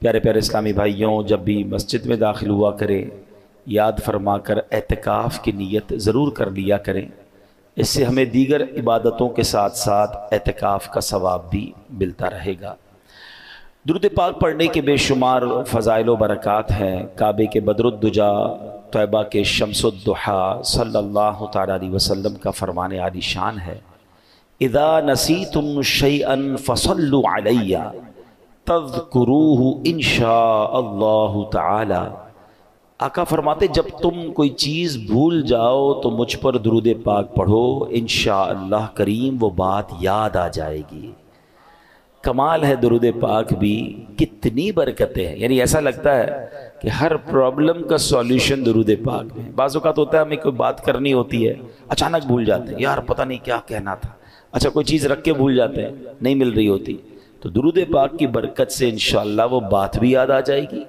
پیارے پیارے اسلامی بھائیوں، جب بھی مسجد میں داخل ہوا کریں یاد فرما کر اعتکاف کی نیت ضرور کر لیا کریں، اس سے ہمیں دیگر عبادتوں کے ساتھ ساتھ اعتکاف کا ثواب بھی ملتا رہے گا۔ درود پاک پڑھنے کے بے شمار فضائل و برکات ہیں۔ کعبے کے بدر الدجا، طیبہ کے شمس الضحیٰ صلی اللہ تعالیٰ علیہ وسلم کا فرمان عالی شان ہے، اذا نسیتم شیئا فصلوا علی تذکروہ انشاء اللہ تعالی۔ آقا فرماتے جب تم کوئی چیز بھول جاؤ تو مجھ پر درود پاک پڑھو، انشاءاللہ کریم وہ بات یاد آ جائے گی۔ کمال ہے درود پاک بھی، کتنی برکتیں ہیں، یعنی ایسا لگتا ہے کہ ہر پرابلم کا سولیوشن درود پاک میں۔ بعض اوقات ہوتا ہے ہمیں کوئی بات کرنی ہوتی ہے، اچانک بھول جاتے ہیں، یار پتہ نہیں کیا کہنا تھا، اچھا کوئی چیز رکھ کے بھول جاتے ہیں، نہیں مل رہی ہوتی، تو درود پاک کی برکت سے انشاءاللہ وہ بات بھی یاد آ جائے گی،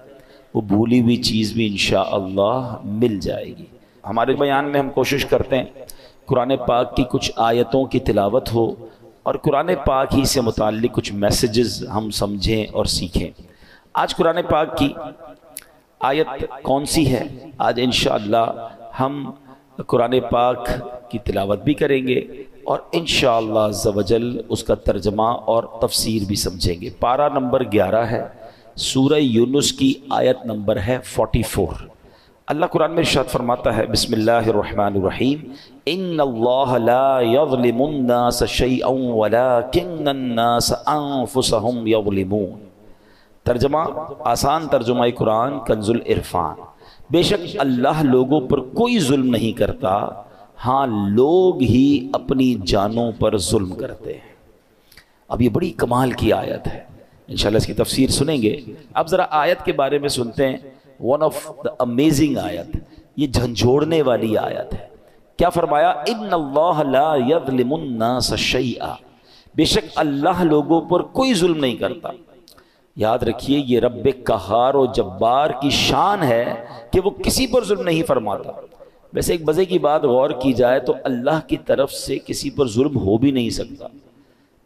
وہ بھولی ہوئی چیز بھی انشاءاللہ مل جائے گی۔ ہمارے بیان میں ہم کوشش کرتے ہیں قرآن پاک کی کچھ آیتوں کی تلاوت ہو اور قرآن پاک ہی سے متعلق کچھ میسیجز ہم سمجھیں اور سیکھیں۔ آج قرآن پاک کی آیت کون سی ہے؟ آج انشاءاللہ ہم قرآن پاک کی تلاوت بھی کریں گے اور انشاءاللہ عز و جل اس کا ترجمہ اور تفسیر بھی سمجھیں گے۔ پارہ نمبر 11 ہے، سورہ یونس کی آیت نمبر ہے 44۔ اللہ قرآن میں ارشاد فرماتا ہے، بسم اللہ الرحمن الرحیم، ان اللہ لا یظلم الناس شیئا ولکن الناس انفسهم یظلمون۔ ترجمہ، آسان ترجمہ قرآن کنز العرفان، بے شک اللہ لوگوں پر کوئی ظلم نہیں کرتا، ہاں لوگ ہی اپنی جانوں پر ظلم کرتے ہیں۔ اب یہ بڑی کمال کی آیت ہے، انشاءاللہ اس کی تفسیر سنیں گے۔ اب ذرا آیت کے بارے میں سنتے ہیں، ون آف دا امیزنگ آیت، یہ جھنجھوڑنے والی آیت ہے۔ کیا فرمایا؟ ان اللہ لا یظلم الناس شیئا، بے شک اللہ لوگوں پر کوئی ظلم نہیں کرتا۔ یاد رکھیے یہ رب قہار و جبار کی شان ہے کہ وہ کسی پر ظلم نہیں فرماتا۔ ویسے ایک مزے کی بات غور کی جائے تو اللہ کی طرف سے کسی پر ظلم ہو بھی نہیں سکتا۔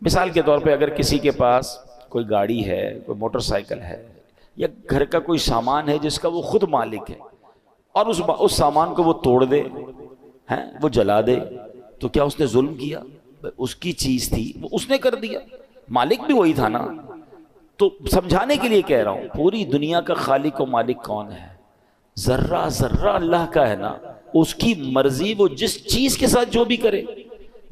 مثال کے طور پہ اگر کسی کے پاس کوئی گاڑی ہے، کوئی موٹر سائیکل ہے، یا گھر کا کوئی سامان ہے جس کا وہ خود مالک ہے، اور اس سامان کو وہ توڑ دے، وہ جلا دے، تو کیا اس نے ظلم کیا؟ اس کی چیز تھی، وہ اس نے کر دیا، مالک بھی وہی تھا نا۔ تو سمجھانے کے لیے کہہ رہا ہوں، پوری دنیا کا خالق و مالک کون ہے؟ ذرہ ذرہ اللہ کا ہے نا، اس کی مرضی، وہ جس چیز کے ساتھ جو بھی کرے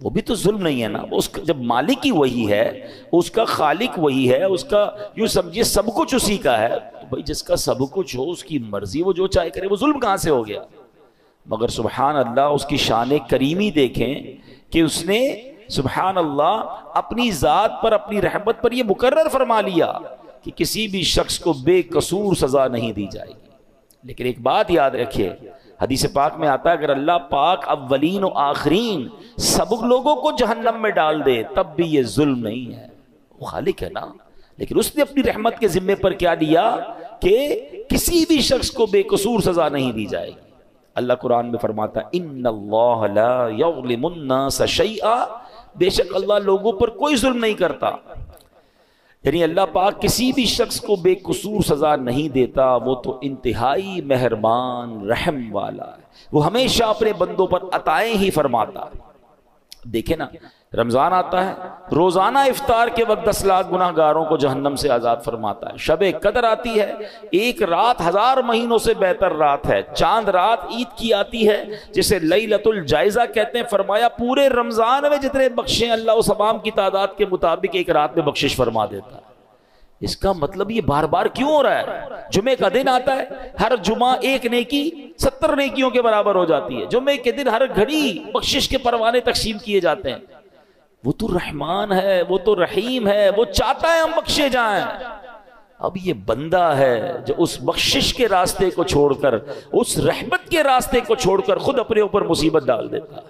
وہ بھی تو ظلم نہیں ہے نا۔ جب مالک ہی وہی ہے، اس کا خالق وہی ہے، اس کا یوں سمجھیے سب کچھ اسی کا ہے، تو بھائی جس کا سب کچھ ہو، اس کی مرضی، وہ جو چاہے کرے، وہ ظلم کہاں سے ہو گیا؟ مگر سبحان اللہ اس کی شان کریمی دیکھیں کہ اس نے سبحان اللہ اپنی ذات پر، اپنی رحمت پر یہ مقرر فرما لیا کہ کسی بھی شخص کو بے قصور سزا نہیں دی جائے گی۔ لیکن ایک بات یاد رکھیے، حدیث پاک میں آتا ہے اگر اللہ پاک اولین و آخرین سب لوگوں کو جہنم میں ڈال دے تب بھی یہ ظلم نہیں ہے، وہ خالق ہے نا۔ لیکن اس نے اپنی رحمت کے ذمے پر کیا لیا کہ کسی بھی شخص کو بے قصور سزا نہیں دی جائے گی۔ اللہ قرآن میں فرماتا ہے ان اللہ لا یظلم الناس شیئا، بے شک اللہ لوگوں پر کوئی ظلم نہیں کرتا، یعنی اللہ پاک کسی بھی شخص کو بے قصور سزا نہیں دیتا، وہ تو انتہائی مہربان رحم والا ہے، وہ ہمیشہ اپنے بندوں پر عطائیں ہی فرماتا ہے۔ دیکھیں نا، رمضان آتا ہے، روزانہ افطار کے وقت 10 لاکھ گناہ گاروں کو جہنم سے آزاد فرماتا ہے۔ شب قدر آتی ہے، ایک رات 1000 مہینوں سے بہتر رات ہے۔ چاند رات عید کی آتی ہے جسے لیلۃ الجائزہ کہتے ہیں، فرمایا پورے رمضان میں جتنے بخشیں اللہ اس تمام کی تعداد کے مطابق ایک رات میں بخشش فرما دیتا ہے۔ اس کا مطلب یہ بار بار کیوں ہو رہا ہے؟ جمعے کا دن آتا ہے، ہر جمعہ ایک نیکی 70 نیکیوں کے برابر ہو جاتی ہے۔ جمعے کے دن ہر گھڑی بخشش کے پروانے تقسیم کیے جاتے ہیں۔ وہ تو رحمان ہے، وہ تو رحیم ہے، وہ چاہتا ہے ہم بخشے جائیں۔ اب یہ بندہ ہے جو اس بخشش کے راستے کو چھوڑ کر، اس رحمت کے راستے کو چھوڑ کر خود اپنے اوپر مصیبت ڈال دیتا ہے۔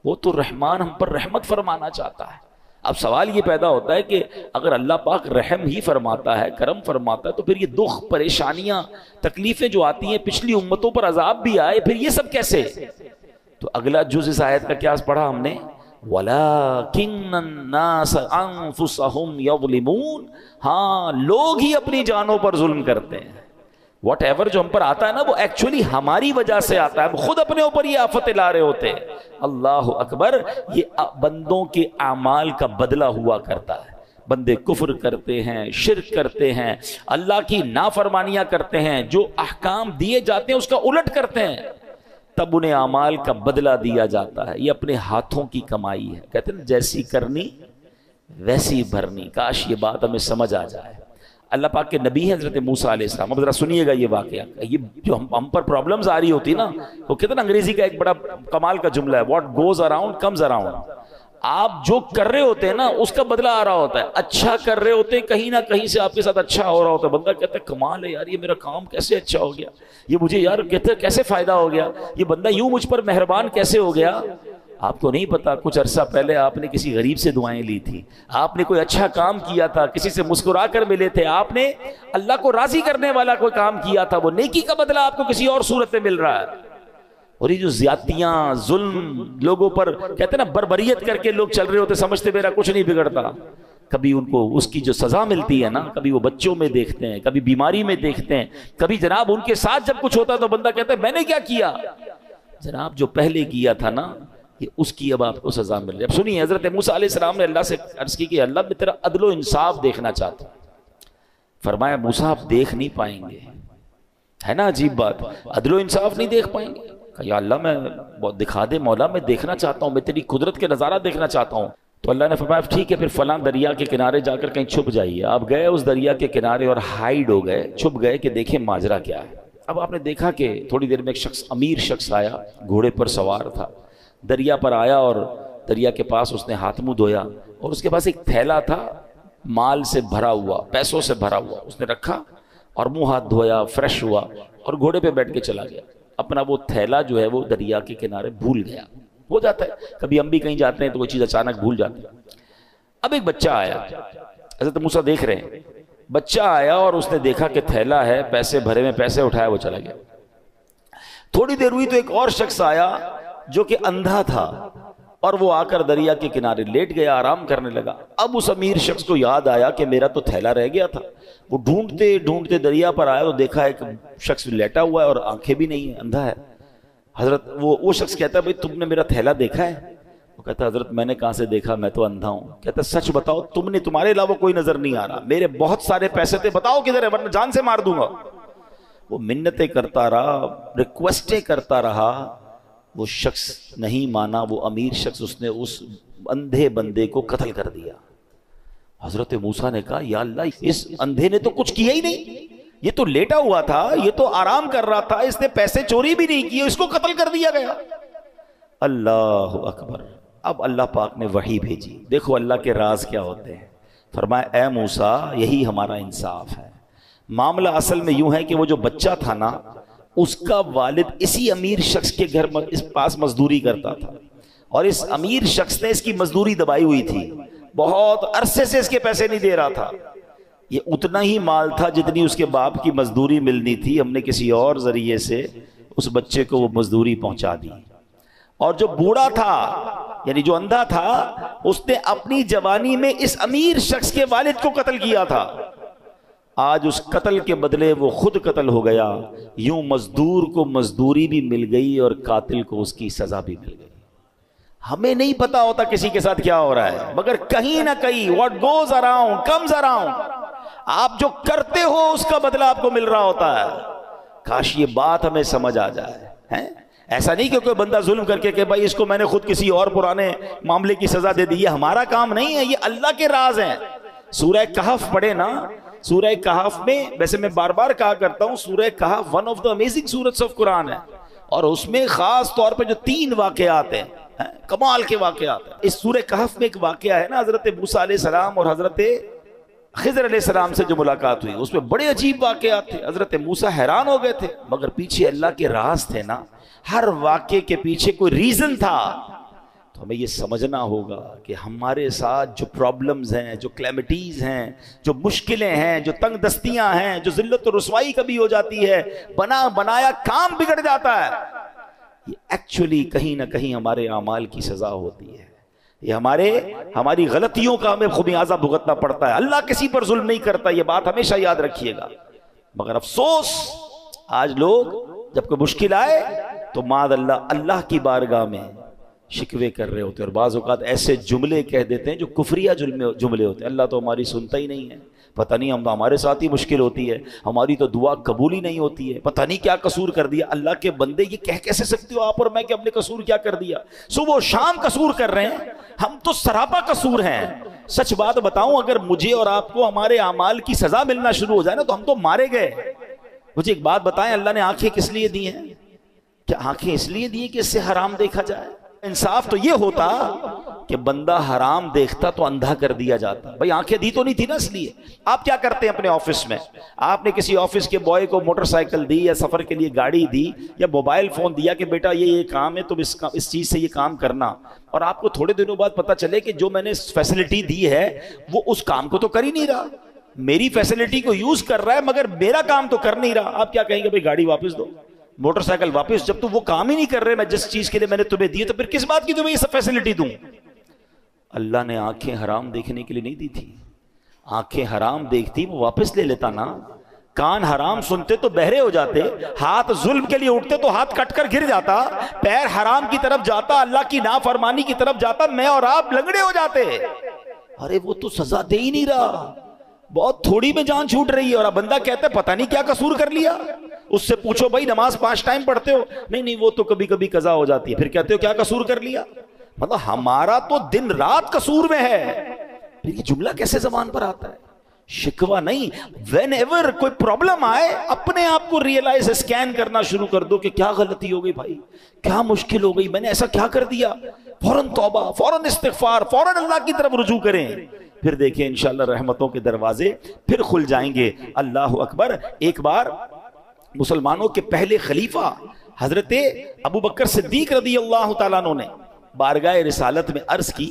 وہ تو رحمان ہم پر رحمت فرمانا چاہتا ہے۔ اب سوال یہ پیدا ہوتا ہے کہ اگر اللہ پاک رحم ہی فرماتا ہے، کرم فرماتا ہے، تو پھر یہ دکھ، پریشانیاں، تکلیفیں جو آتی ہیں، پچھلی امتوں پر عذاب بھی آئے، پھر یہ سب کیسے؟ تو اگلا جز اس آیت کا کیا پڑھا ہم نے؟ وَلَكِنَّ النَّاسَ أَنفُسَهُمْ يَظْلِمُونَ، ہاں لوگ ہی اپنی جانوں پر ظلم کرتے ہیں. واٹ ایور جو ہم پر آتا ہے نا وہ ایکچولی ہماری وجہ سے آتا ہے، ہم خود اپنے اوپر یہ آفتیں لا رہے ہوتے ہیں. اللہ اکبر. یہ بندوں کے اعمال کا بدلہ ہوا کرتا ہے. بندے کفر کرتے ہیں، شرک کرتے ہیں، اللہ کی نافرمانیاں کرتے ہیں، جو احکام دیے جاتے ہیں اس کا الٹ کرتے ہیں، تب انہیں اعمال کا بدلہ دیا جاتا ہے. یہ اپنے ہاتھوں کی کمائی ہے. کہتے ہیں جیسی کرنی ویسی بھرنی. کاش یہ بات ہمیں سمجھ آ جائے. اللہ پاک کے نبی ہیں حضرت موسیٰ علیہ السلام. اب ذرا سنیے گا یہ واقعہ. یہ جو ہم پر پرابلمز آ رہی ہوتی نا، وہ کہتے ہیں انگریزی کا ایک بڑا کمال کا جملہ ہے، what goes around comes around. آپ جو کر رہے ہوتے ہیں نا اس کا بدلہ آ رہا ہوتا ہے. اچھا کر رہے ہوتے ہیں، کہیں نہ کہیں سے آپ کے ساتھ اچھا ہو رہا ہوتا ہے. بندہ کہتا ہے کمال ہے یار، یہ میرا کام کیسے اچھا ہو گیا، یہ مجھے یار کہتے ہیں کیسے فائدہ ہو گیا، یہ بندہ یوں مجھ پر مہربان کیسے ہو گیا. آپ کو نہیں پتا کچھ عرصہ پہلے آپ نے کسی غریب سے دعائیں لی تھی، آپ نے کوئی اچھا کام کیا تھا، کسی سے مسکرا کر ملے تھے، آپ نے اللہ کو راضی کرنے والا کوئی کام کیا تھا، وہ نیکی کا بدلہ آپ کو کسی اور صورت میں مل رہا ہے. اور یہ جو زیادتیاں، ظلم لوگوں پر کہتے ہیں نا بربریت کر کے لوگ چل رہے ہوتے، سمجھتے میرا کچھ نہیں بگڑتا. کبھی ان کو اس کی جو سزا ملتی ہے نا، کبھی وہ بچوں میں دیکھتے ہیں، کبھی بیماری میں دیکھتے ہیں، کبھی جناب ان کے ساتھ جب کچھ ہوتا ہے تو بندہ کہتا ہے میں نے کیا کیا. جناب جو پہلے کیا تھا نا یہ اس کی اب آپ کو سزا مل رہی ہے. اب سنیے حضرت موسیٰ علیہ السلام نے اللہ سے عرض کی کہ اللہ میں تیرا عدل و انصاف دیکھنا چاہتا ہوں. فرمایا موسیٰ آپ دیکھ نہیں پائیں گے. ہے نا عجیب بات، عدل و انصاف نہیں دیکھ پائیں گے. یا اللہ میں دکھا دے مولا، میں دیکھنا چاہتا ہوں، میں تیری قدرت کے نظارہ دیکھنا چاہتا ہوں. تو اللہ نے فرمایا ٹھیک ہے پھر فلاں دریا کے کنارے جا کر کہیں چھپ جائیے. آپ گئے اس دریا کے کنارے اور ہائیڈ ہو گئے، چھپ گئے کہ دیکھیں ماجرا کیا ہے. اب آپ نے دیکھا کہ تھوڑی دیر میں ایک شخص، امیر شخص آیا، گھوڑے پر سوار تھا، دریا پر آیا اور دریا کے پاس اس نے ہاتھ منہ دھویا اور اس کے پاس ایک تھیلا تھا مال سے بھرا ہوا، پیسوں سے بھرا ہوا. اس نے رکھا اور منہ ہاتھ دھویا، فریش ہوا اور گھوڑے پہ بیٹھ کے چلا گیا. اپنا وہ تھیلا جو ہے وہ دریا کے کنارے بھول گیا. ہو جاتا ہے کبھی ہم بھی کہیں جاتے ہیں تو کوئی چیز اچانک بھول جاتے ہیں. اب ایک بچہ آیا، حضرت موسیٰ دیکھ رہے ہیں، بچہ آیا اور اس نے دیکھا کہ تھیلا ہے، پیسے بھرے میں، پیسے اٹھایا، وہ چلا گیا. تھوڑی دیر ہوئی تو ایک اور شخص آیا جو کہ اندھا تھا اور وہ آ کر دریا کے کنارے لیٹ گیا، آرام کرنے لگا. اب اس امیر شخص کو یاد آیا کہ میرا تو تھیلا رہ گیا تھا. وہ ڈھونڈتے ڈھونڈتے دریا پر آیا تو دیکھا ایک شخص لیٹا ہوا ہے اور آنکھیں بھی نہیں ہیں، اندھا ہے. حضرت وہ شخص کہتا ہے بھئی تم نے میرا تھیلا دیکھا ہے؟ وہ کہتا ہے حضرت میں نے کہاں سے دیکھا، میں تو اندھا ہوں. کہتا ہے سچ بتاؤ، تمہارے علاوہ کوئی نظر نہیں آ رہا، میرے بہت سارے پیسے تھے، بتاؤ کدھر ہے ورنہ جان سے مار دوں گا. وہ منتیں کرتا رہا، ریکویسٹیں کرتا رہا. وہ شخص نہیں مانا، وہ امیر شخص، اس نے اس اندھے بندے کو قتل کر دیا. حضرت موسیٰ نے کہا یا اللہ اس اندھے نے تو کچھ کیا ہی نہیں، یہ تو لیٹا ہوا تھا، یہ تو آرام کر رہا تھا، اس نے پیسے چوری بھی نہیں کیے، اس کو قتل کر دیا گیا. اللہ اکبر. اب اللہ پاک نے وحی بھیجی. دیکھو اللہ کے راز کیا ہوتے ہیں. فرمایا اے موسیٰ یہی ہمارا انصاف ہے. معاملہ اصل میں یوں ہے کہ وہ جو بچہ تھا نا اس کا والد اسی امیر شخص کے گھر اس پاس مزدوری کرتا تھا اور اس امیر شخص نے اس کی مزدوری دبائی ہوئی تھی، بہت عرصے سے اس کے پیسے نہیں دے رہا تھا. یہ اتنا ہی مال تھا جتنی اس کے باپ کی مزدوری ملنی تھی. ہم نے کسی اور ذریعے سے اس بچے کو وہ مزدوری پہنچا دی. اور جو بوڑھا تھا یعنی جو اندھا تھا اس نے اپنی جوانی میں اس امیر شخص کے والد کو قتل کیا تھا. آج اس قتل کے بدلے وہ خود قتل ہو گیا. یوں مزدور کو مزدوری بھی مل گئی اور قاتل کو اس کی سزا بھی مل گئی. ہمیں نہیں پتا ہوتا کسی کے ساتھ کیا ہو رہا ہے، مگر کہیں نہ کہیں what goes around comes around. آپ جو کرتے ہو اس کا بدلہ آپ کو مل رہا ہوتا ہے. کاش یہ بات ہمیں سمجھ آ جائے. ایسا نہیں کہ کوئی بندہ ظلم کر کے کہ بھائی اس کو میں نے خود کسی اور پرانے معاملے کی سزا دے دی. یہ ہمارا کام نہیں ہے، یہ اللہ کے راز ہیں. سورہ کہف پڑھے نا، سورہ کہف میں ویسے میں بار بار کہا کرتا ہوں سورہ کہف ون آف دا امیزنگ سورتس آف قرآن ہے اور اس میں خاص طور پہ جو 3 واقعات ہیں کمال کے واقعات ہیں. اس سورہ کہف میں ایک واقعہ ہے نا حضرت موسیٰ علیہ السلام اور حضرت خضر علیہ السلام سے جو ملاقات ہوئی، اس میں بڑے عجیب واقعات تھے. حضرت موسیٰ حیران ہو گئے تھے مگر پیچھے اللہ کے راز تھے نا. ہر واقعے کے پیچھے کوئی ریزن تھا. تو ہمیں یہ سمجھنا ہوگا کہ ہمارے ساتھ جو پرابلمز ہیں، جو کلیمٹیز ہیں، جو مشکلیں ہیں، جو تنگ دستیاں ہیں، جو ذلت و رسوائی کبھی ہو جاتی ہے، بنایا کام بگڑ جاتا ہے، یہ ایکچولی کہیں نہ کہیں ہمارے اعمال کی سزا ہوتی ہے. یہ ہماری غلطیوں کا ہمیں خمیازہ بھگتنا پڑتا ہے. اللہ کسی پر ظلم نہیں کرتا, یہ بات ہمیشہ یاد رکھیے گا. مگر افسوس آج لوگ جب کوئی مشکل آئے تو معاذ اللہ کی بارگاہ میں شکوے کر رہے ہوتے ہیں, اور بعض اوقات ایسے جملے کہہ دیتے ہیں جو کفریہ جملے ہوتے ہیں. اللہ تو ہماری سنتا ہی نہیں ہے, پتہ نہیں ہم تو ہمارے ساتھ ہی مشکل ہوتی ہے, ہماری تو دعا قبول ہی نہیں ہوتی ہے, پتہ نہیں کیا قصور کر دیا. اللہ کے بندے یہ کہہ کیسے سکتے ہو آپ اور میں کہ ہم نے قصور کیا کر دیا؟ صبح و شام قصور کر رہے ہیں, ہم تو سراپا قصور ہیں. سچ بات بتاؤں, اگر مجھے اور آپ کو ہمارے اعمال کی سزا ملنا شروع ہو جائے نا تو ہم تو مارے گئے. مجھے ایک بات بتائیں, اللہ نے آنکھیں کس لیے دی ہیں؟ کیا آنکھیں اس لیے دی کہ اس سے حرام دیکھا جائے؟ انصاف تو یہ ہوتا کہ بندہ حرام دیکھتا تو اندھا کر دیا جاتا. بھائی آنکھیں دی تو نہیں تھی نا اس لیے. آپ کیا کرتے ہیں اپنے آفس میں؟ آپ نے کسی آفس کے بوائے کو موٹر سائیکل دی یا سفر کے لیے گاڑی دی یا موبائل فون دیا کہ بیٹا یہ کام ہے, تم اس چیز سے یہ کام کرنا, اور آپ کو تھوڑے دنوں بعد پتا چلے کہ جو میں نے فیسلٹی دی ہے وہ اس کام کو تو کر ہی نہیں رہا, میری فیسلٹی کو یوز کر رہا ہے مگر میرا کام تو کر نہیں رہا. آپ کیا کہیں گے؟ بھائی گاڑی واپس دو, موٹر سائیکل واپس. جب تو وہ کام ہی نہیں کر رہے میں جس چیز کے لیے میں نے تمہیں دی, تو پھر کس بات کی تمہیں یہ سب فیسلٹی دوں؟ اللہ نے آنکھیں حرام دیکھنے کے لیے نہیں دی تھی. آنکھیں حرام دیکھتی وہ واپس لے لیتا نا. کان حرام سنتے تو بہرے ہو جاتے, ہاتھ ظلم کے لیے اٹھتے تو ہاتھ کٹ کر گر جاتا, پیر حرام کی طرف جاتا, اللہ کی نافرمانی کی طرف جاتا, میں اور آپ لنگڑے ہو جاتے. ارے وہ تو سزا دے ہی نہیں رہا, بہت تھوڑی میں جان چھوٹ رہی ہے, اور اب بندہ کہتا ہے پتہ نہیں کیا قصور کر لیا. اس سے پوچھو بھائی نماز 5 ٹائم پڑھتے ہو؟ نہیں وہ تو کبھی کبھی قضا ہو جاتی ہے. پھر کہتے ہو کیا قصور کر لیا؟ مطلب ہمارا تو دن رات قصور میں ہے. پھر یہ جملہ کیسے زبان پر آتا ہے؟ شکوہ نہیں. وین ایور کوئی پرابلم آئے اپنے آپ کو ریئلائز اسکین کرنا شروع کر دو کہ کیا غلطی ہو گئی بھائی, کیا مشکل ہو گئی, میں نے ایسا کیا کر دیا. فوراً توبہ, فوراً استغفار, فوراً اللہ کی طرف رجوع کریں. پھر دیکھیں انشاءاللہ رحمتوں کے دروازے پھر کھل جائیں گے. اللہ اکبر. ایک بار مسلمانوں کے پہلے خلیفہ حضرت ابو بکر صدیق رضی اللہ تعالیٰ عنہ نے بارگاہ رسالت میں عرض کی.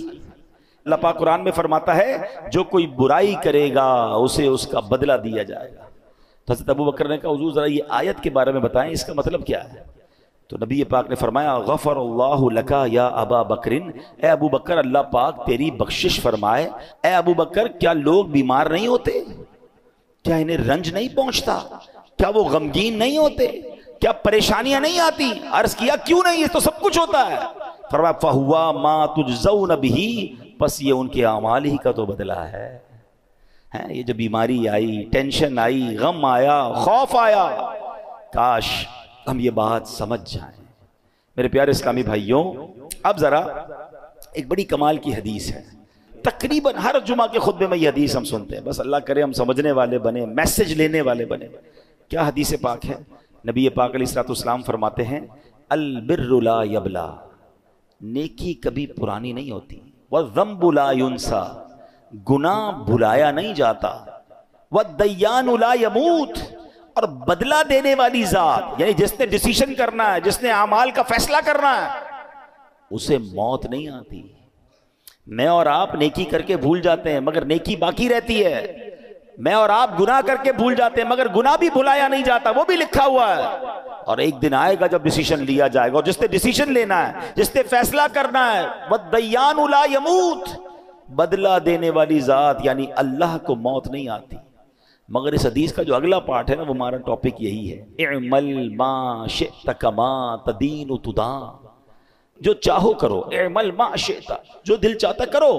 اللہ پاک قرآن میں فرماتا ہے جو کوئی برائی کرے گا اسے اس کا بدلہ دیا جائے گا. تو حضرت ابو بکر نے کہا حضور ذرا یہ آیت کے بارے میں بتائیں, اس کا مطلب کیا ہے؟ تو نبی پاک نے فرمایا غفر اللہ لکا یا ابا بکرن, اے ابو بکر اللہ پاک تیری بخشش فرمائے. اے ابو بکر کیا لوگ بیمار نہیں ہوتے؟ کیا انہیں رنج نہیں پہنچتا؟ کیا وہ غمگین نہیں ہوتے؟ کیا پریشانیاں نہیں آتی؟ عرض کیا کیوں نہیں, یہ تو سب کچھ ہوتا ہے. فرمایا فہوا ما تجزون بہ, پس یہ ان کے اعمال ہی کا تو بدلہ ہے. یہ جو بیماری آئی, ٹینشن آئی, غم آیا, خوف آیا, کاش ہم یہ بات سمجھ جائیں. میرے پیارے اسلامی بھائیوں, اب ذرا ایک بڑی کمال کی حدیث ہے. تقریباً ہر جمعہ کے خطبے میں یہ حدیث ہم سنتے ہیں, بس اللہ کرے ہم سمجھنے والے بنے, میسج لینے والے بنے. کیا حدیث پاک ہے؟ نبی پاک علیہ الصلوۃ والسلام فرماتے ہیں البر لا یبلا, نیکی کبھی پرانی نہیں ہوتی. والذنب لا ینسا, گناہ بھلایا نہیں جاتا. والدیان لا یموت, اور بدلہ دینے والی ذات یعنی جس نے ڈیسیشن کرنا ہے, جس نے اعمال کا فیصلہ کرنا ہے, اسے موت نہیں آتی. میں اور آپ نیکی کر کے بھول جاتے ہیں مگر نیکی باقی رہتی ہے. میں اور آپ گناہ کر کے بھول جاتے ہیں مگر گناہ بھی بھلایا نہیں جاتا, وہ بھی لکھا ہوا ہے. اور ایک دن آئے گا جب ڈیسیشن لیا جائے گا, اور جس نے ڈیسیشن لینا ہے, جس نے فیصلہ کرنا ہے, والدیان لا یموت, بدلہ دینے والی ذات یعنی اللہ کو موت نہیں آتی. مگر اس حدیث کا جو اگلا پارٹ ہے نا, وہ ہمارا ٹاپک یہی ہے, اعمل ما شئت کما تدین تدان, جو چاہو کرو. اعمل ما شئت, جو دل چاہتا کرو.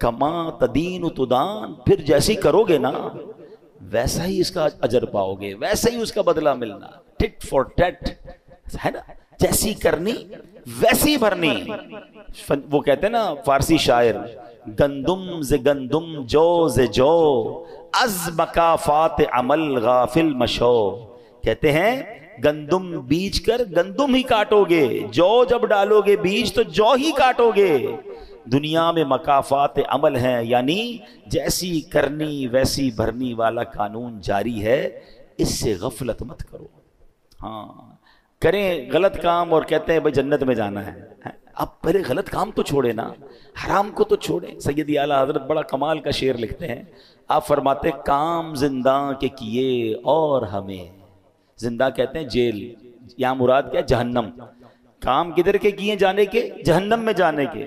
کما تدین تدان, پھر جیسی کرو گے نا ویسا ہی اس کا اجر پاؤ گے, ویسا ہی اس کا بدلہ ملنا. ٹٹ فور ٹٹ ہے نا, جیسی کرنی ویسی بھرنی. وہ کہتے ہیں نا فارسی شاعر, گندم ز گندم جو ز جو, از مکافات عمل غافل مشو. کہتے ہیں گندم بیج کر گندم ہی کاٹو گے, جو جب ڈالو گے بیج تو جو ہی کاٹو گے. دنیا میں مکافات عمل ہیں, یعنی جیسی کرنی ویسی بھرنی والا قانون جاری ہے. اس سے غفلت مت کرو. ہاں کریں غلط کام اور کہتے ہیں بھائی جنت میں جانا ہے. اب پہلے غلط کام تو چھوڑے نا, حرام کو تو چھوڑیں. سیدی اعلیٰ حضرت بڑا کمال کا شعر لکھتے ہیں. آپ فرماتے کام زندہ کے کیے اور ہمیں, زندہ کہتے ہیں جیل, یہاں مراد کیا؟ جہنم. کام کدھر کے کیے؟ جانے کے, جہنم میں جانے کے.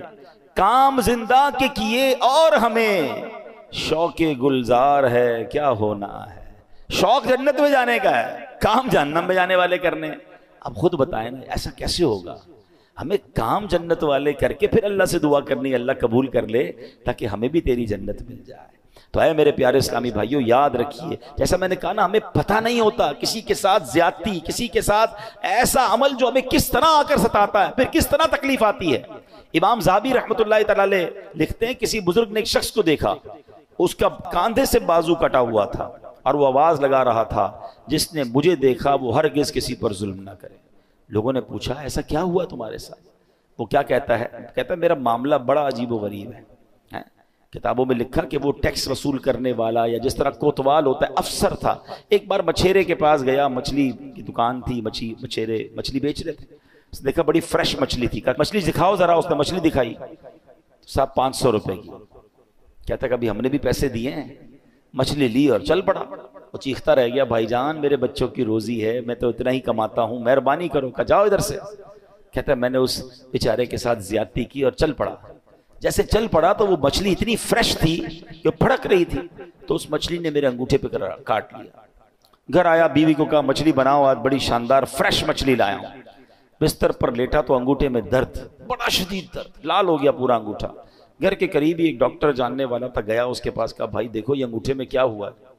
کام زندہ کے کیے اور ہمیں شوق گلزار ہے کیا ہونا ہے. شوق جنت میں جانے کا ہے، کام جہنم میں جانے والے کرنے. اب خود بتائیں نا ایسا کیسے ہوگا؟ ہمیں کام جنت والے کر کے پھر اللہ سے دعا کرنی اللہ قبول کر لے تاکہ ہمیں بھی تیری جنت مل جائے. تو اے میرے پیارے اسلامی بھائیوں یاد رکھیے، جیسا میں نے کہا نا، ہمیں پتہ نہیں ہوتا کسی کے ساتھ زیادتی، کسی کے ساتھ ایسا عمل جو ہمیں کس طرح آ کر ستاتا ہے، پھر کس طرح تکلیف آتی ہے. امام ذہبی رحمۃ اللہ تعالی علیہ لکھتے ہیں کسی بزرگ نے ایک شخص کو دیکھا، اس کا کاندھے سے بازو کٹا ہوا تھا اور وہ آواز لگا رہا تھا، جس نے مجھے دیکھا وہ ہرگز کسی پر ظلم نہ کرے. لوگوں نے پوچھا ایسا کیا ہوا تمہارے ساتھ؟ وہ کیا کہتا ہے؟ کہتا ہے میرا معاملہ بڑا عجیب و غریب ہے. کتابوں میں لکھا کہ وہ ٹیکس وصول کرنے والا یا جس طرح کوتوال ہوتا ہے افسر تھا. ایک بار مچھیرے کے پاس گیا، مچھلی کی دکان تھی، مچھیرے مچھلی بیچ رہے تھے. اس نے دیکھا بڑی فریش مچھلی تھی، کہا مچھلی دکھاؤ ذرا. اس نے مچھلی دکھائی، صاحب 500 روپے کی. کہتا کبھی ہم نے بھی پیسے دیے ہیں. مچھلی لی اور چل پڑا. وہ چیختا رہ گیا بھائی جان میرے بچوں کی روزی ہے، میں تو اتنا ہی کماتا ہوں، مہربانی کرو. کہا جاؤ ادھر سے. کہتا ہے میں نے اس بیچارے کے ساتھ زیادتی کی اور چل پڑا. جیسے چل پڑا تو وہ مچھلی اتنی فریش تھی کہ پھڑک رہی تھی، تو اس مچھلی نے میرے انگوٹھے پہ کاٹ لیا. گھر آیا، بیوی کو کہا مچھلی بناؤ، آج بڑی شاندار فریش مچھلی لایا ہوں. بستر پر لیٹا تو انگوٹھے میں درد، بڑا شدید درد، لال ہو گیا پورا انگوٹھا. گھر کے قریب ہی ایک ڈاکٹر جاننے والا تھا، گیا اس کے پاس، کہا بھائی دیکھو یہ انگوٹھے میں کیا ہوا ہے.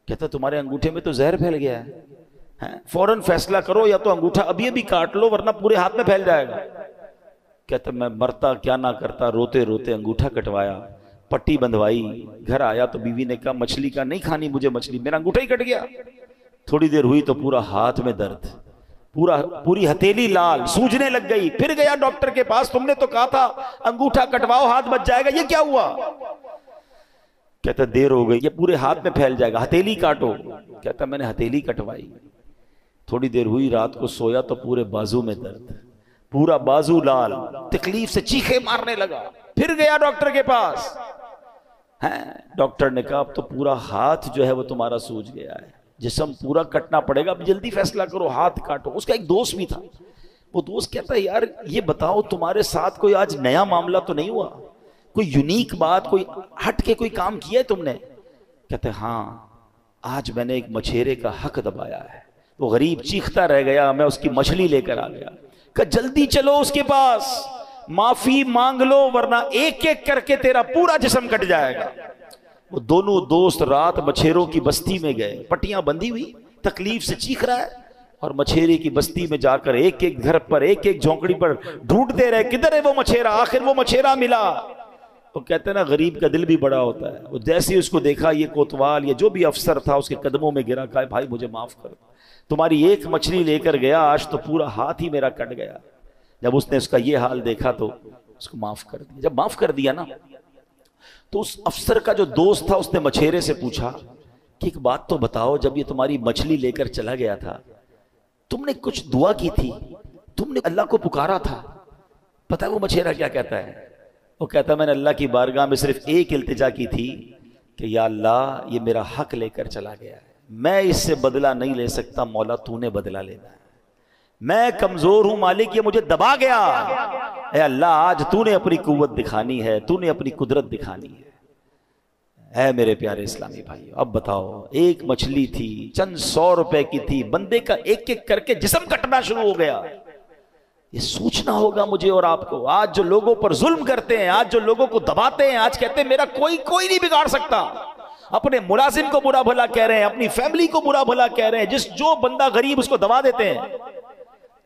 کہتا تمہارے انگوٹھے میں تو زہر پھیل گیا ہے، فوراً فیصلہ کرو، یا تو انگوٹھا ابھی ابھی کاٹ لو ورنہ پورے ہاتھ میں پھیل جائے گا. کہتا میں مرتا کیا نہ کرتا، روتے روتے انگوٹھا کٹوایا، پٹی بندھوائی. گھر آیا تو بیوی نے کہا مچھلی کا نہیں کھانی مجھے مچھلی، میرا انگوٹھا ہی کٹ گیا. تھوڑی دیر ہوئی تو پورا ہاتھ میں درد، پوری ہتھیلی لال، سوجنے لگ گئی. پھر گیا ڈاکٹر کے پاس، تم نے تو کہا تھا انگوٹھا کٹواؤ ہاتھ بچ جائے گا، یہ کیا ہوا؟ کہتا دیر ہو گئی، یہ پورے ہاتھ میں پھیل جائے گا، ہتھیلی کاٹو. کہتا میں نے ہتھیلی کٹوائی. تھوڑی دیر ہوئی، رات کو سویا تو پورے بازو میں درد، پورا بازو لال، تکلیف سے چیخے مارنے لگا. پھر گیا ڈاکٹر کے پاس. ڈاکٹر نے کہا اب تو پورا ہاتھ جو ہے وہ تمہارا سوج گیا ہے، جسم پورا کٹنا پڑے گا، اب جلدی فیصلہ کرو، ہاتھ کاٹو. اس کا ایک دوست بھی تھا، وہ دوست کہتا ہے یار یہ بتاؤ تمہارے ساتھ کوئی آج نیا معاملہ تو نہیں ہوا، کوئی یونیک بات، کوئی ہٹ کے کوئی کام کیا ہے تم نے؟ کہتے ہاں آج میں نے ایک مچھیرے کا حق دبایا ہے. وہ غریب چیختا رہ گیا، میں اس کی مچھلی لے کر آ گیا. کہ جلدی چلو اس کے پاس، معافی مانگ لو ورنہ ایک ایک کر کے تیرا پورا جسم کٹ جائے گا. وہ دونوں دوست رات مچھیروں کی بستی میں گئے، پٹیاں بندھی ہوئی، تکلیف سے چیخ رہا ہے، اور مچھیرے کی بستی میں جا کر ایک ایک گھر پر، ایک ایک جھونکڑی پر ڈھونڈتے رہے کدھر ہے وہ مچھیرا. آخر وہ مچھیرا ملا. وہ کہتے ہیں نا غریب کا دل بھی بڑا ہوتا ہے. وہ جیسے اس کو دیکھا، یہ کوتوال یا جو بھی افسر تھا اس کے قدموں میں گرا، کہا بھائی مجھے معاف کر، تمہاری ایک مچھلی لے کر گیا، آج تو پورا ہاتھ ہی میرا کٹ گیا. جب اس نے اس کا یہ حال دیکھا تو اس کو معاف کر دیا. جب معاف کر دیا نا تو اس افسر کا جو دوست تھا اس نے مچھیرے سے پوچھا کہ ایک بات تو بتاؤ، جب یہ تمہاری مچھلی لے کر چلا گیا تھا تم نے کچھ دعا کی تھی، تم نے اللہ کو پکارا تھا؟ پتہ ہے وہ مچھیرا کیا کہتا ہے؟ وہ کہتا ہے میں نے اللہ کی بارگاہ میں صرف ایک التجا کی تھی کہ یا اللہ یہ میرا حق لے کر چلا گیا ہے، میں اس سے بدلہ نہیں لے سکتا، مولا تو نے بدلہ لینا ہے، میں کمزور ہوں مالک، یہ مجھے دبا گیا، اے اللہ آج تو نے اپنی قوت دکھانی ہے، تو نے اپنی قدرت دکھانی ہے. اے میرے پیارے اسلامی بھائی اب بتاؤ، ایک مچھلی تھی، چند 100 روپے کی تھی، بندے کا ایک ایک کر کے جسم کٹنا شروع ہو گیا. یہ سوچنا ہوگا مجھے اور آپ کو. آج جو لوگوں پر ظلم کرتے ہیں، آج جو لوگوں کو دباتے ہیں، آج کہتے ہیں میرا کوئی نہیں بگاڑ سکتا، اپنے ملازم کو برا بھلا کہہ رہے ہیں، اپنی فیملی کو برا بھلا کہہ رہے ہیں، جو بندہ غریب اس کو دبا دیتے ہیں.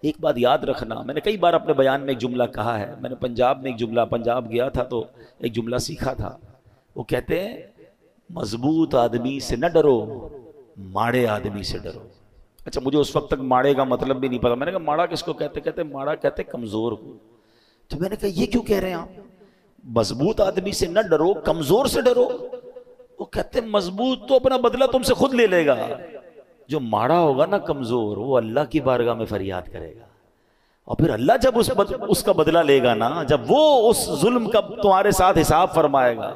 ایک بات یاد رکھنا، میں نے کئی بار اپنے بیان میں ایک جملہ کہا ہے، میں نے پنجاب گیا تھا تو ایک جملہ سیکھا تھا. وہ کہتے ہیں مضبوط آدمی سے نہ ڈرو، ماڑے آدمی سے ڈرو. اچھا مجھے اس وقت تک ماڑے کا مطلب بھی نہیں پتا. میں نے کہا ماڑا کس کو کہتے ماڑا کہتے کمزور کو. تو میں نے کہا یہ کیوں کہہ رہے ہیں آپ؟ مضبوط آدمی سے نہ ڈرو، کمزور سے ڈرو. وہ کہتے مضبوط تو اپنا بدلہ تم سے خود لے لے گا، جو ماڑا ہوگا نا کمزور، وہ اللہ کی بارگاہ میں فریاد کرے گا، اور پھر اللہ جب اس کا بدلہ لے گا نا، جب وہ اس ظلم کا تمہارے ساتھ حساب فرمائے گا،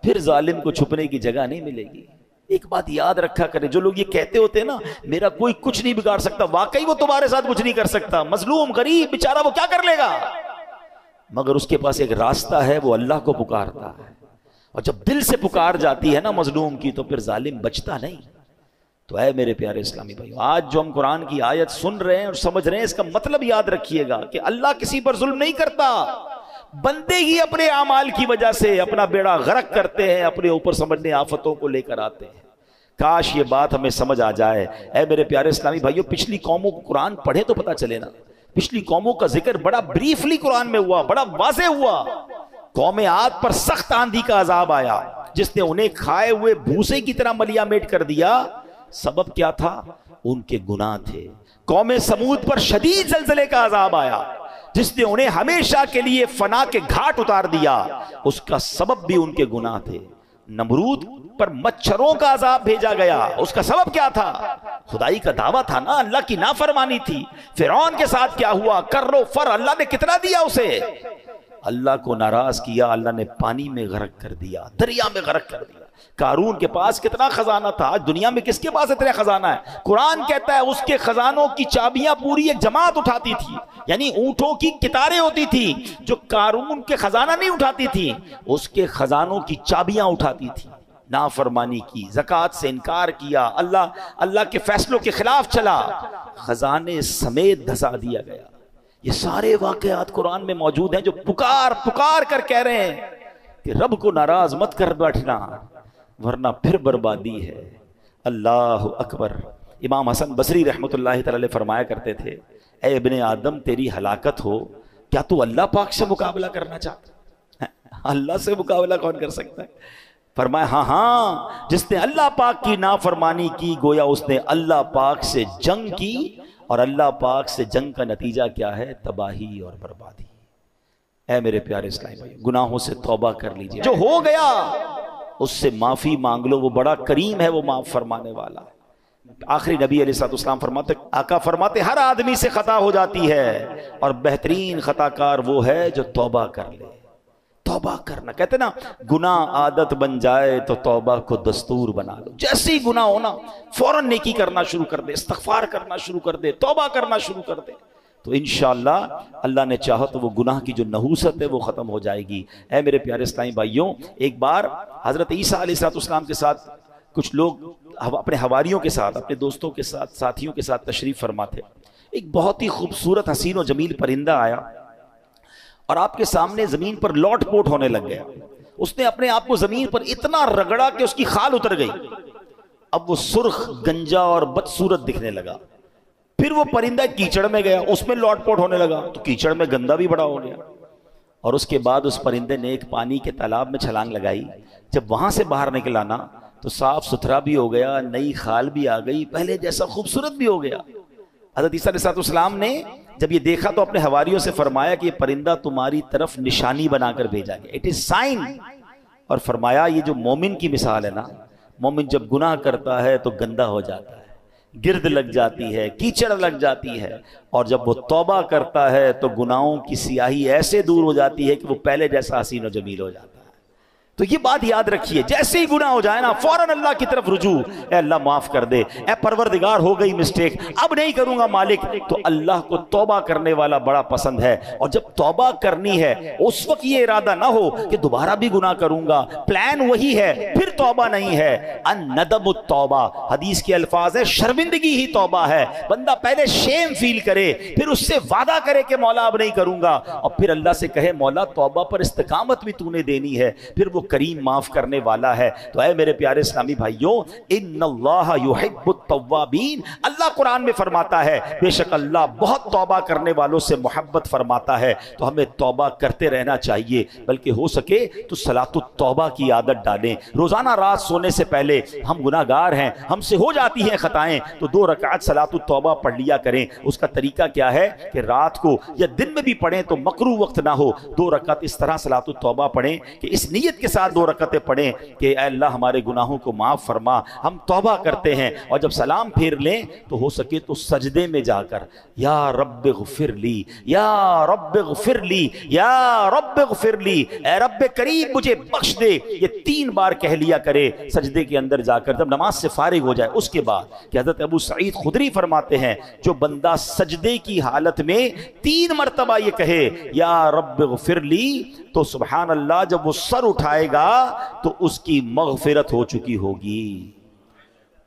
پھر ظالم کو چھپنے کی جگہ نہیں ملے گی. ایک بات یاد رکھا کرے، جو لوگ یہ کہتے ہوتے ہیں نا میرا کوئی کچھ نہیں بگاڑ سکتا، واقعی وہ تمہارے ساتھ کچھ نہیں کر سکتا. مظلوم غریب بیچارہ وہ کیا کر لے گا؟ مگر اس کے پاس ایک راستہ ہے، وہ اللہ کو پکارتا ہے، اور جب دل سے پکار جاتی ہے نا مظلوم کی تو پھر ظالم بچتا نہیں۔ تو اے میرے پیارے اسلامی بھائیو، آج جو ہم قرآن کی آیت سن رہے ہیں اور سمجھ رہے ہیں، اس کا مطلب یاد رکھیے گا کہ اللہ کسی پر ظلم نہیں کرتا، بندے ہی اپنے اعمال کی وجہ سے اپنا بیڑا غرق کرتے ہیں، اپنے اوپر سمجھنے آفتوں کو لے کر آتے ہیں۔ کاش یہ بات ہمیں سمجھ آ جائے۔ اے میرے پیارے اسلامی بھائیو، پچھلی قوموں کو قرآن پڑھے تو پتہ چلے نا، پچھلی قوموں کا ذکر بڑا بریفلی قرآن میں ہوا، بڑا واضح ہوا۔ قوم عاد پر سخت آندھی کا عذاب آیا جس نے انہیں کھائے ہوئے بھوسے کی طرح ملیا میٹ کر دیا۔ سبب کیا تھا؟ ان کے گناہ تھے۔ قوم سمود پر شدید زلزلے کا عذاب آیا جس نے انہیں ہمیشہ کے لیے فنا کے گھاٹ اتار دیا، اس کا سبب بھی ان کے گناہ تھے۔ نمرود پر مچھروں کا عذاب بھیجا گیا، اس کا سبب کیا تھا؟ خدائی کا دعویٰ تھا نا، اللہ کی نافرمانی تھی۔ فرعون کے ساتھ کیا ہوا؟ کرو فر، اللہ نے کتنا دیا اسے؟ اللہ کو ناراض کیا، اللہ نے پانی میں غرق کر دیا، دریا میں غرق کر دیا۔ قارون کے پاس کتنا خزانہ تھا، آج دنیا میں کس کے پاس اتنا خزانہ ہے؟ قرآن کہتا ہے اس کے خزانوں کی چابیاں پوری ایک جماعت اٹھاتی تھی، یعنی اونٹوں کی کتاریں ہوتی تھی جو قارون کے خزانہ نہیں اٹھاتی تھی، اس کے خزانوں کی چابیاں اٹھاتی تھی۔ نافرمانی کی، زکوٰۃ سے انکار کیا، اللہ کے فیصلوں کے خلاف چلا، خزانے سمیت دھسا دیا گیا۔ یہ سارے واقعات قرآن میں موجود ہیں جو پکار کر کہہ رہے ہیں کہ رب کو ناراض مت کر بیٹھنا ورنہ پھر بربادی ہے۔ اللہ اکبر۔ امام حسن بصری رحمۃ اللہ تعالی فرمایا کرتے تھے، اے ابن آدم تیری ہلاکت ہو، کیا تو اللہ پاک سے مقابلہ کرنا چاہتا ہے؟ اللہ سے مقابلہ کون کر سکتا ہے؟ فرمایا ہاں جس نے اللہ پاک کی نافرمانی کی گویا اس نے اللہ پاک سے جنگ کی، اور اللہ پاک سے جنگ کا نتیجہ کیا ہے؟ تباہی اور بربادی۔ اے میرے پیارے اسلامی بھائی، گناہوں سے توبہ کر لیجئے، جو ہو گیا اس سے معافی مانگ لو، وہ بڑا کریم ہے، وہ معاف فرمانے والا۔ آخری نبی علیہ السلام فرماتے، آقا فرماتے ہر آدمی سے خطا ہو جاتی ہے اور بہترین خطا کار وہ ہے جو توبہ کر لے۔ توبہ کرنا، کہتے نا گناہ عادت بن جائے تو توبہ کو دستور بنا لو۔ جیسے ہی گناہ ہونا فوراً نیکی کرنا شروع کر دے، استغفار کرنا شروع کر دے، توبہ کرنا شروع کر دے، تو انشاءاللہ اللہ نے چاہا تو وہ گناہ کی جو نحوست ہے وہ ختم ہو جائے گی۔ اے میرے پیارے اسلامی بھائیوں، ایک بار حضرت عیسیٰ علیہ السلام کے ساتھ کچھ لوگ اپنے حواریوں کے ساتھ، اپنے دوستوں کے ساتھ، ساتھیوں کے ساتھ تشریف فرما تھے۔ ایک بہت ہی خوبصورت حسین و جمیل پرندہ آیا اور آپ کے سامنے زمین پر لوٹ پوٹ ہونے لگ گیا۔ اس نے اپنے آپ کو زمین پر اتنا رگڑا کہ اس کی خال اتر گئی۔ اب وہ سرخ، گنجا اور بدصورت دکھنے لگا۔ پھر وہ پرندہ کیچڑ میں گیا، اس میں لوٹ پوٹ ہونے لگا تو کیچڑ میں گندا بھی بڑا ہو گیا۔ اور اس کے بعد اس پرندے نے ایک پانی کے تالاب میں چھلانگ لگائی۔ جب وہاں سے باہر نکلا نا تو صاف ستھرا بھی ہو گیا، نئی خال بھی آ گئی، پہلے جیسا خوبصورت بھی ہو گیا۔ حضرت عیسیٰ علیہ السلام نے جب یہ دیکھا تو اپنے حواریوں سے فرمایا کہ یہ پرندہ تمہاری طرف نشانی بنا کر بھیجا گیا، اٹ از سائن۔ اور فرمایا یہ جو مومن کی مثال ہے نا، مومن جب گناہ کرتا ہے تو گندا ہو جاتا ہے، گرد لگ جاتی ہے، کیچڑ لگ جاتی ہے، اور جب وہ توبہ کرتا ہے تو گناہوں کی سیاہی ایسے دور ہو جاتی ہے کہ وہ پہلے جیسا حسین و جمیل ہو جاتا ہے۔ تو یہ بات یاد رکھیے، جیسے ہی گناہ ہو جائے نا فوراً اللہ کی طرف رجوع، اے اللہ معاف کر دے، اے پروردگار ہو گئی مسٹیک، اب نہیں کروں گا مالک۔ تو اللہ کو توبہ کرنے والا بڑا پسند ہے، اور جب توبہ کرنی ہے اس وقت یہ ارادہ نہ ہو کہ دوبارہ بھی گناہ کروں گا، پلان وہی ہے، پھر توبہ نہیں ہے۔ الندم التوبہ، حدیث کے الفاظ ہے شرمندگی ہی توبہ ہے۔ بندہ پہلے شیم فیل کرے، پھر اس سے وعدہ کرے کہ مولا اب نہیں کروں گا، اور پھر اللہ سے کہے مولا توبہ پر استقامت بھی تو نے دینی ہے، پھر وہ کریم معاف کرنے والا ہے۔ تو اے میرے پیارے اسلامی بھائیوں، ان اللہ یحب التوابین، اللہ قرآن میں فرماتا ہے بے شک اللہ بہت توبہ کرنے والوں سے محبت فرماتا ہے۔ تو ہمیں توبہ کرتے رہنا چاہیے، بلکہ ہو سکے تو صلاۃ التوبہ کی عادت ڈالیں۔ روزانہ رات سونے سے پہلے، ہم گناہ گار ہیں، ہم سے ہو جاتی ہیں خطائیں، تو 2 رکعت صلاۃ التوبہ پڑھ لیا کریں۔ اس کا طریقہ کیا ہے کہ رات کو یا دن میں بھی پڑھیں تو مکروہ وقت نہ ہو، 2 رکعت اس طرح صلاۃ التوبہ پڑھیں کہ اس نیت کے ساتھ ساتھ 2 رکعتیں پڑھیں کہ اے اللہ ہمارے گناہوں کو معاف فرما، ہم توبہ کرتے ہیں، اور جب سلام پھیر لیں تو ہو سکے تو سجدے میں جا کر یا رب اغفر لی، یا رب اغفر لی، یا رب اغفر لی، اے رب کریم مجھے بخش دے، یہ 3 بار کہہ لیا کرے سجدے کے اندر جا کر، جب نماز سے فارغ ہو جائے۔ اس کے بعد کہ حضرت ابو سعید خدری فرماتے ہیں جو بندہ سجدے کی حالت میں 3 مرتبہ یہ کہے یا رب اغفر لی تو سبحان اللہ جب وہ سر اٹھائے گا تو اس کی مغفرت ہو چکی ہوگی۔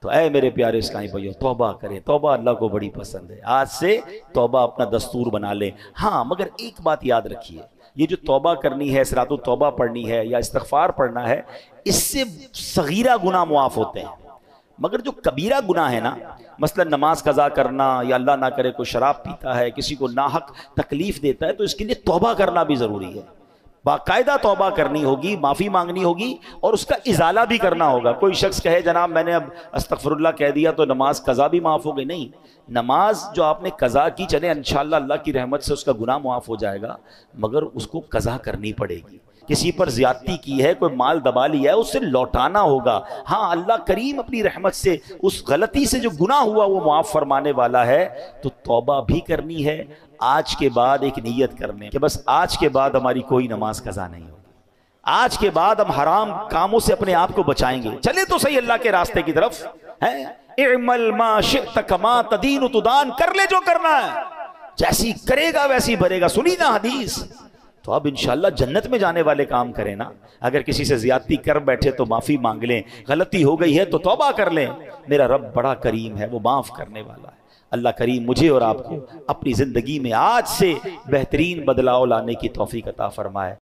تو اے میرے پیارے اسلامی بھائیو، توبہ کریں، توبہ اللہ کو بڑی پسند ہے، آج سے توبہ اپنا دستور بنا لیں۔ ہاں مگر ایک بات یاد رکھیے، یہ جو توبہ کرنی ہے، صراط التوبہ پڑھنی ہے یا استغفار پڑھنا ہے، اس سے صغیرہ گناہ معاف ہوتے ہیں، مگر جو کبیرہ گناہ ہے نا، مثلا نماز قضا کرنا، یا اللہ نہ کرے کوئی شراب پیتا ہے، کسی کو ناحق تکلیف دیتا ہے، تو اس کے لیے توبہ کرنا بھی ضروری ہے، باقاعدہ توبہ کرنی ہوگی، معافی مانگنی ہوگی، اور اس کا ازالہ بھی کرنا ہوگا۔ کوئی شخص کہے جناب میں نے اب استغفر اللہ کہہ دیا تو نماز قضا بھی معاف ہو گئی، نہیں، نماز جو آپ نے قضا کی، چلے انشاءاللہ اللہ کی رحمت سے اس کا گناہ معاف ہو جائے گا، مگر اس کو قضا کرنی پڑے گی۔ کسی پر زیادتی کی ہے، کوئی مال دبا لیا ہے، اسے لوٹانا ہوگا۔ ہاں اللہ کریم اپنی رحمت سے اس غلطی سے جو گناہ ہوا وہ معاف فرمانے والا ہے، تو توبہ بھی کرنی ہے۔ آج کے بعد ایک نیت کرنے کہ بس آج کے بعد ہماری کوئی نماز قضا نہیں ہوگی، آج کے بعد ہم حرام کاموں سے اپنے آپ کو بچائیں گے، چلے تو صحیح اللہ کے راستے کی طرف، اعمل ما شئت کما تدین تدان، کر لے جو کرنا ہے، جیسی کرے گا ویسی بھرے گا، سنی نا حدیث۔ تو اب انشاءاللہ جنت میں جانے والے کام کریں نا، اگر کسی سے زیادتی کر بیٹھے تو معافی مانگ لیں، غلطی ہو گئی ہے تو توبہ کر لیں، میرا رب بڑا کریم ہے، وہ معاف کرنے والا ہے۔ اللہ کریم مجھے اور آپ کو اپنی زندگی میں آج سے بہترین بدلاؤ لانے کی توفیق عطا فرمائے۔